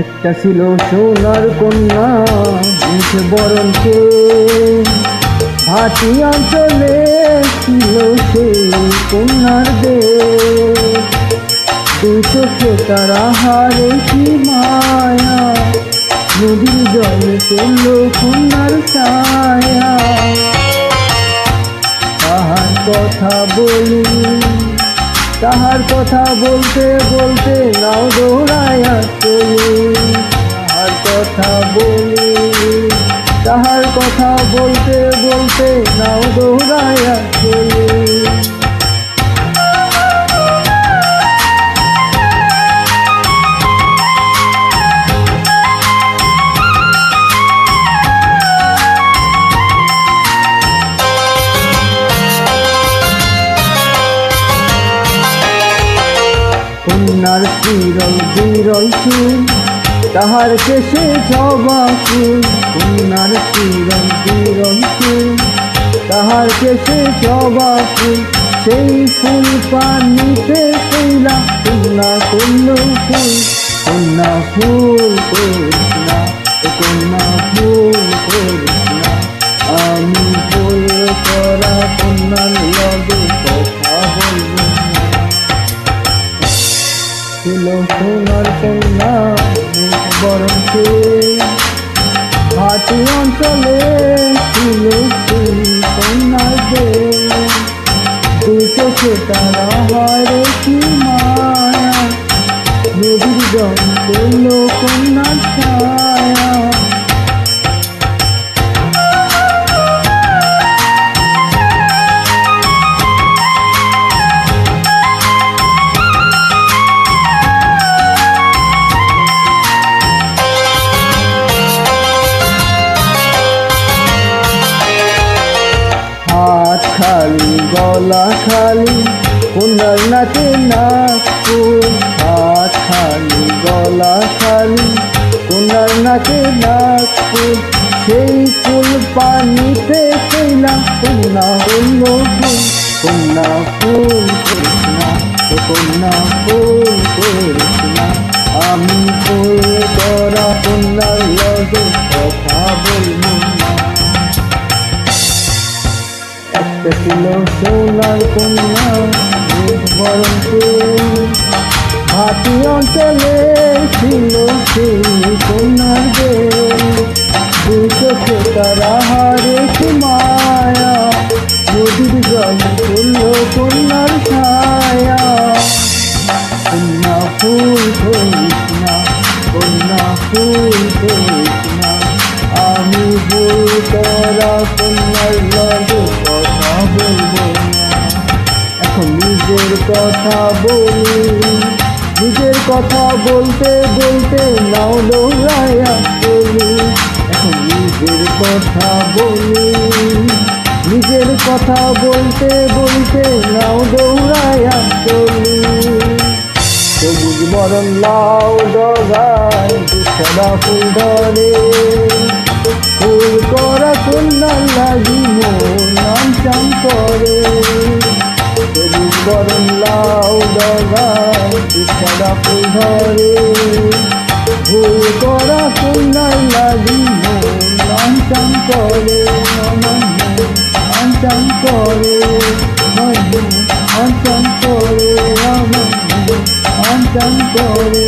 একটা ছিল সোনার কন্যা মুখে বরণকে, ভাটি অঞ্চলে ছিল সেই কন্যার দেশ। দুই চোখে তারা হারে কি মায়া, নদীর জলে তুলল কন্যার ছায়া। তাহার কথা বলি, তাহার কথা বলতে বলতে নাও দৌড়াইয়া চলি। তাহার কথা বলি, তাহার কথা বলতে বলতে নাও দৌড়াইয়া চলি। কন্যার চিরল বিরল চুল, তাহার কেশে জবা ফুল। কন্যার চিরল বিরল চুল, তাহার কেশে জবা ফুল। সেই ফুল পানিতে ফেলা কন্যা করল ফুল। কন্যা ফুল করিস না, কন্যা ফুল করিস না। আমি ফুল করা কন্যার লগে কথা বলব না। ছিল সোনার কন্যা মুখ বরণকে, ভাটি অঞ্চলে ছিল সেই কন্যার দেশ। দুই চোখে তারা হারে কি মায়া, নদীর জল করল কন্যার ছায়া। হাত খালি গলা খালি কন্যার নাচে নাচফুল। হাত খালি গলা খালি কন্যার নাচে নাচফুল। সেই ফুল পানিতে ফেলা কন্যা হইল ফুল। কন্যা ফুল করিস না, কন্যা ফুল করিস না। আমি ফুল করা কন্যার লগে কথা বলব না। একটা ছিল সোনার কন্যা মুখ বরণকে, ভাটি অঞ্চলে ছিল সেই কন্যার দেশ। দুই চোখে তারা হারে কি মায়া, নদীর জল করল কন্যার ছায়া। কন্যা ফুল করিস না, কন্যা ফুল করিস না। আমি ভুল করা কন্যার লগে কথা বলব না। এখন নিজের কথা বলি, নিজের কথা বলতে বলতে নাও দৌড়াইয়া চলি। এখন নিজের কথা বলি, নিজের কথা বলতে বলতে নাও দৌড়াইয়া চলি। সবুজ বরণ লাউ ডগায় সাদা ফুল ধরে, ফুল করা কন্যার লাগি মন আনচান করে। সবুজ বরণ লাউ ডগায় সাদা ফুল ধরে, ফুল করা কন্যার লাগি মন আনচান করে। আমার মন আনচান করে, আমার মন আনচান করে, আমার মন আনচান করে।